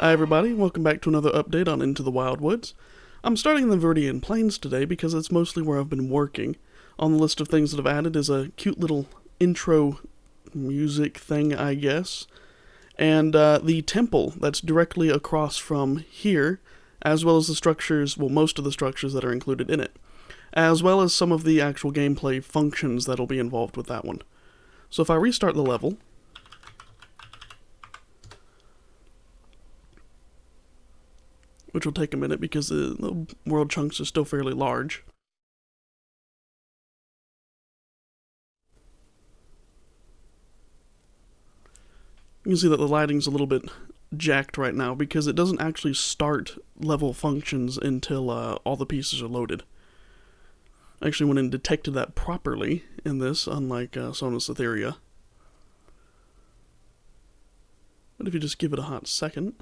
Hi everybody, welcome back to another update on Into the Wildwoods. I'm starting in the Veridian Plains today because it's mostly where I've been working. On the list of things that I've added is a cute little intro music thing, I guess. And the temple that's directly across from here, as well as the structures, well, most of the structures that are included in it, as well as some of the actual gameplay functions that'll be involved with that one. So if I restart the level, which will take a minute because the world chunks are still fairly large. You can see that the lighting's a little bit jacked right now because it doesn't actually start level functions until all the pieces are loaded. I actually went and detected that properly in this, unlike Sonus Etheria. But if you just give it a hot second...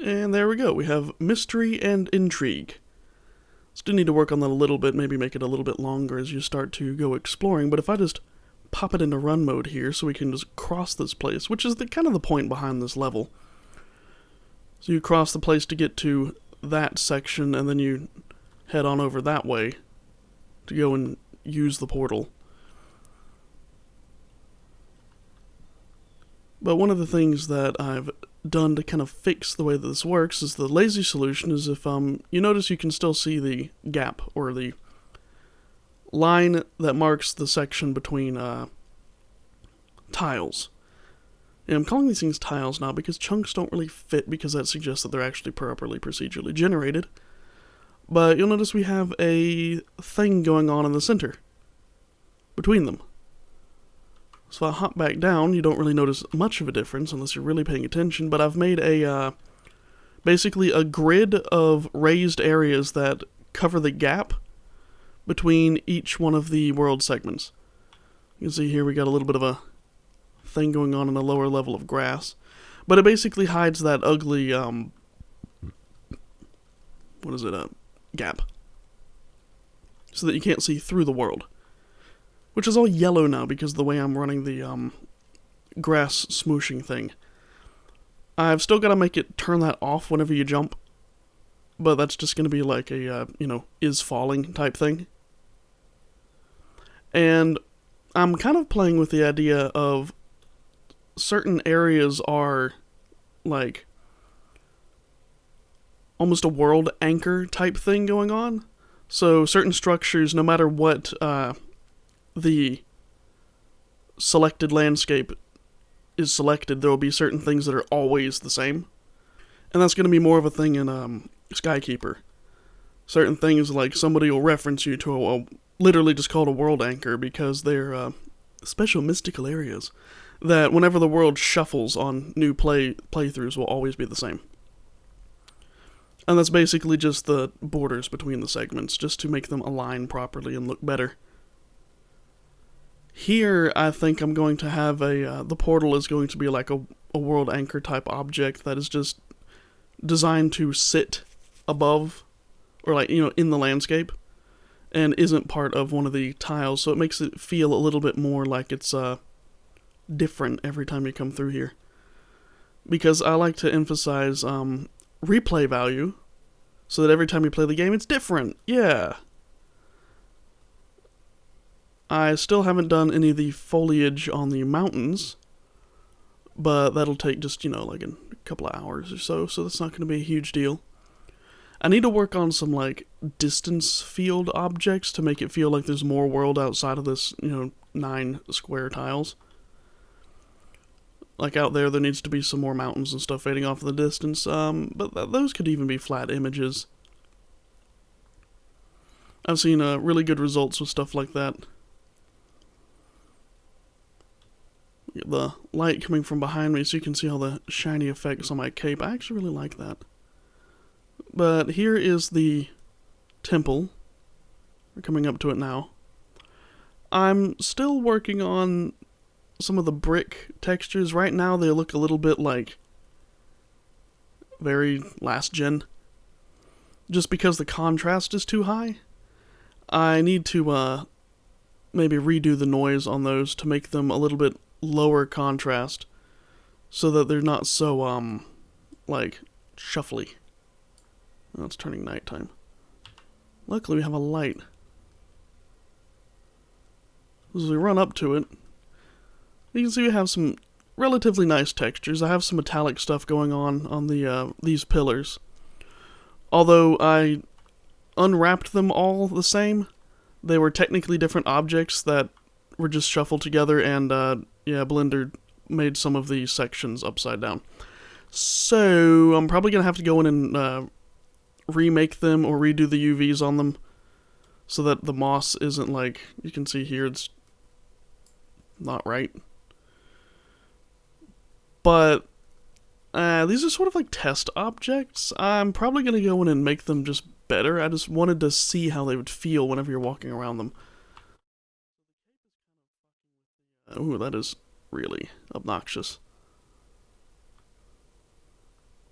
And there we go, we have Mystery and Intrigue. Still need to work on that a little bit, maybe make it a little bit longer as you start to go exploring, but if I just pop it into run mode here so we can just cross this place, which is kind of the point behind this level. So you cross the place to get to that section, and then you head on over that way to go and use the portal. But one of the things that I've done to kind of fix the way that this works is the lazy solution is if you notice you can still see the gap or the line that marks the section between tiles. And I'm calling these things tiles now because chunks don't really fit because that suggests that they're actually properly procedurally generated. But you'll notice we have a thing going on in the center between them. So if I hop back down, you don't really notice much of a difference unless you're really paying attention, but I've made a, basically a grid of raised areas that cover the gap between each one of the world segments. You can see here we got a little bit of a thing going on in a lower level of grass, but it basically hides that ugly, gap, so that you can't see through the world. Which is all yellow now because of the way I'm running the grass smooshing thing. I've still got to make it turn that off whenever you jump, but that's just going to be like a, is falling type thing. And I'm kind of playing with the idea of certain areas are like almost a world anchor type thing going on. So certain structures, no matter what the selected landscape is selected, there will be certain things that are always the same. And that's going to be more of a thing in Skykeeper. Certain things like somebody will reference you to a literally just called a world anchor because they're special mystical areas that whenever the world shuffles on new playthroughs will always be the same. And that's basically just the borders between the segments, just to make them align properly and look better. Here, I think I'm going to have the portal is going to be like a world anchor type object that is just designed to sit above, or like, in the landscape, and isn't part of one of the tiles, so it makes it feel a little bit more like it's different every time you come through here. Because I like to emphasize replay value, so that every time you play the game, it's different, yeah! I still haven't done any of the foliage on the mountains, but that'll take just, like a couple of hours or so that's not going to be a huge deal. I need to work on some, distance field objects to make it feel like there's more world outside of this, 9 square tiles. Like out there needs to be some more mountains and stuff fading off in the distance, but those could even be flat images. I've seen really good results with stuff like that. Get the light coming from behind me so you can see all the shiny effects on my cape. I actually really like that. But here is the temple. We're coming up to it now. I'm still working on some of the brick textures. Right now they look a little bit like very last gen. Just because the contrast is too high. I need to maybe redo the noise on those to make them a little bit lower contrast so that they're not so like shuffly. Oh, it's turning nighttime. Luckily we have a light. As we run up to it, you can see we have some relatively nice textures. I have some metallic stuff going on the these pillars. Although I unwrapped them all the same, they were technically different objects that were just shuffled together, and yeah, Blender made some of these sections upside down. So I'm probably going to have to go in and remake them or redo the UVs on them so that the moss isn't like, you can see here, it's not right. But these are sort of like test objects. I'm probably going to go in and make them just better. I just wanted to see how they would feel whenever you're walking around them. Ooh, that is really obnoxious.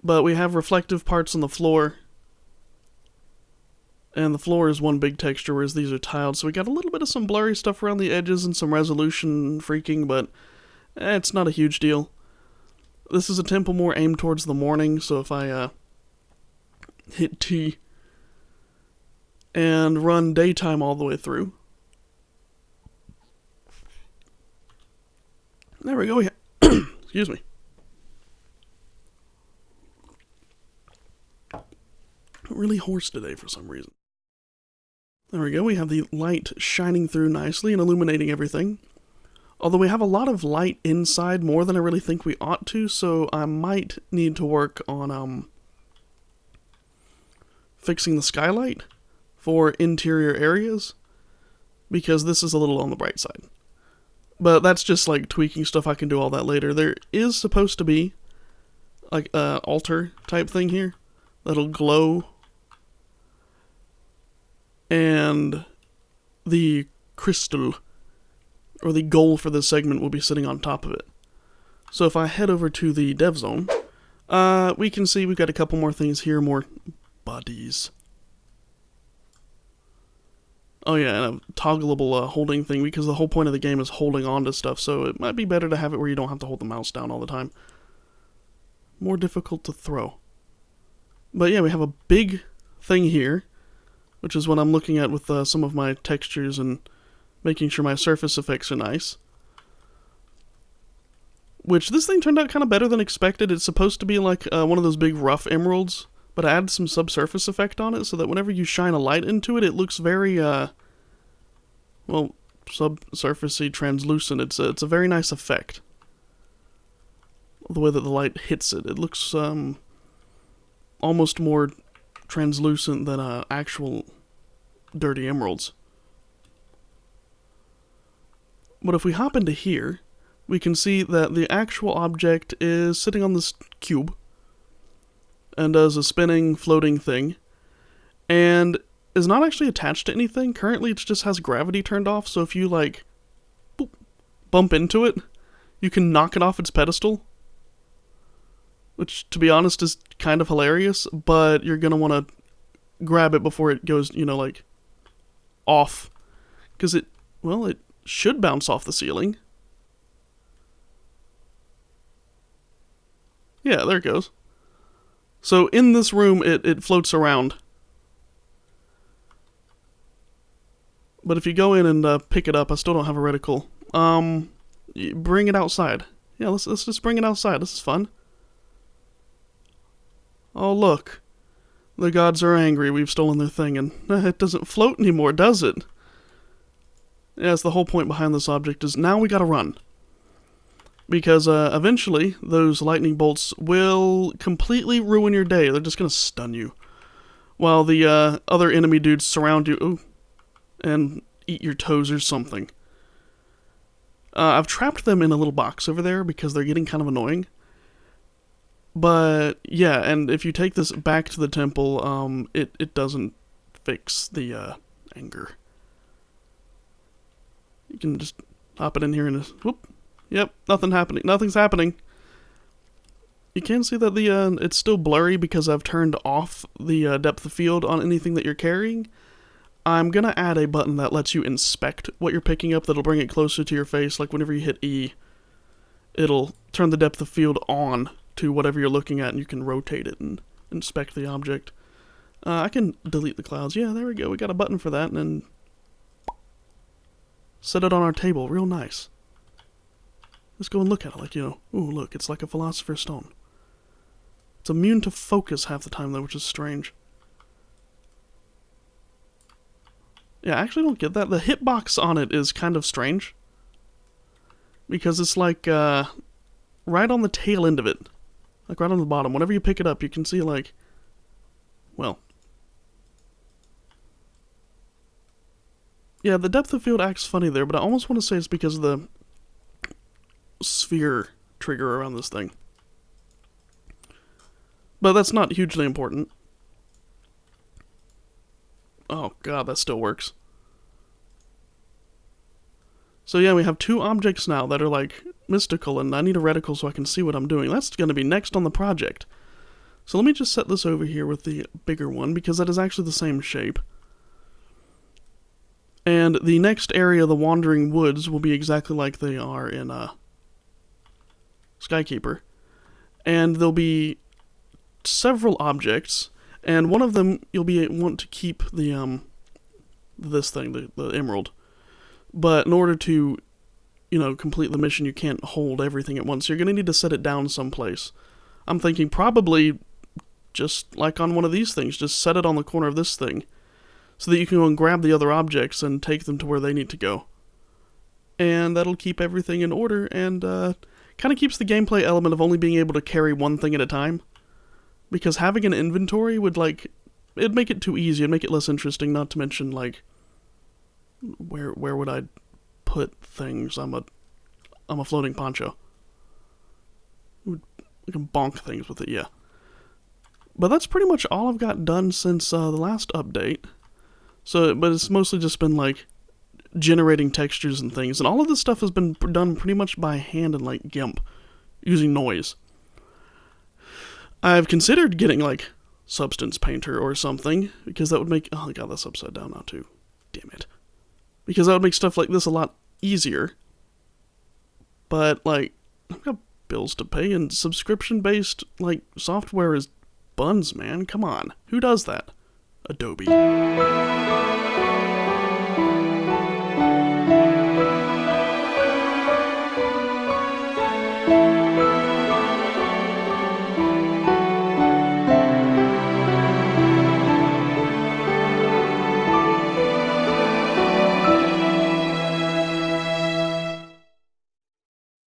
But we have reflective parts on the floor. And the floor is one big texture, whereas these are tiled. So we got a little bit of some blurry stuff around the edges and some resolution freaking, but it's not a huge deal. This is a temple more aimed towards the morning, so if I hit T and run daytime all the way through. There we go. Excuse me. I'm really hoarse today for some reason. There we go. We have the light shining through nicely and illuminating everything. Although we have a lot of light inside, more than I really think we ought to, so I might need to work on fixing the skylight for interior areas, because this is a little on the bright side. But that's just like tweaking stuff. I can do all that later. There is supposed to be like an altar type thing here that'll glow, and the crystal or the goal for this segment will be sitting on top of it. So if I head over to the dev zone, we can see we've got a couple more things here, more bodies. Oh yeah, and a toggleable holding thing, because the whole point of the game is holding on to stuff, so it might be better to have it where you don't have to hold the mouse down all the time. More difficult to throw. But yeah, we have a big thing here, which is what I'm looking at with some of my textures and making sure my surface effects are nice. Which, this thing turned out kind of better than expected. It's supposed to be like one of those big rough emeralds, but I added some subsurface effect on it so that whenever you shine a light into it, it looks very, well, subsurfacey, translucent. It's a very nice effect. The way that the light hits it. It looks almost more translucent than actual dirty emeralds. But if we hop into here, we can see that the actual object is sitting on this cube and does a spinning, floating thing, and is not actually attached to anything. Currently, it just has gravity turned off, so if you, like, boop, bump into it, you can knock it off its pedestal, which, to be honest, is kind of hilarious, but you're going to want to grab it before it goes, you know, like, off, because it should bounce off the ceiling. Yeah, there it goes. So in this room, it floats around. But if you go in and pick it up, I still don't have a reticle. Bring it outside. Yeah, let's just bring it outside. This is fun. Oh, look. The gods are angry. We've stolen their thing, and it doesn't float anymore, does it? Yeah, that's the whole point behind this object, is now we gotta run. Because eventually, those lightning bolts will completely ruin your day. They're just gonna stun you. While the other enemy dudes surround you and eat your toes or something. I've trapped them in a little box over there because they're getting kind of annoying. But, yeah, and if you take this back to the temple, it doesn't fix the, anger. You can just hop it in here and just, whoop. Yep, nothing's happening. You can see that it's still blurry because I've turned off the depth of field on anything that you're carrying. I'm gonna add a button that lets you inspect what you're picking up that'll bring it closer to your face. Like whenever you hit E, it'll turn the depth of field on to whatever you're looking at and you can rotate it and inspect the object. I can delete the clouds. Yeah, there we go. We got a button for that and then set it on our table. Real nice. Let's go and look at it like, ooh, look, it's like a philosopher's stone. It's immune to focus half the time, though, which is strange. Yeah, I actually don't get that. The hitbox on it is kind of strange. Because it's like, right on the tail end of it. Like right on the bottom. Whenever you pick it up, you can see, like, well. Yeah, the depth of field acts funny there, but I almost want to say it's because of the sphere trigger around this thing. But that's not hugely important. Oh god, that still works. So yeah, we have two objects now that are like mystical, and I need a reticle so I can see what I'm doing. That's going to be next on the project. So let me just set this over here with the bigger one, because that is actually the same shape. And the next area, the Wandering Woods, will be exactly like they are in Skykeeper. And there'll be several objects, and one of them you'll want to keep the this thing, the emerald. But in order to, complete the mission, you can't hold everything at once. You're going to need to set it down someplace. I'm thinking probably just like on one of these things, just set it on the corner of this thing, so that you can go and grab the other objects and take them to where they need to go. And that'll keep everything in order, and kind of keeps the gameplay element of only being able to carry one thing at a time. Because having an inventory would, it'd make it too easy, it'd make it less interesting, not to mention, where would I put things? I'm a floating poncho. We can bonk things with it, yeah. But that's pretty much all I've got done since the last update. But it's mostly just been, generating textures and things. And all of this stuff has been done pretty much by hand and, GIMP, using noise. I've considered getting, Substance Painter or something, because that would make... Oh, god, that's upside down now, too. Damn it. Because that would make stuff like this a lot easier. But, I've got bills to pay, and subscription-based, software is buns, man. Come on. Who does that? Adobe.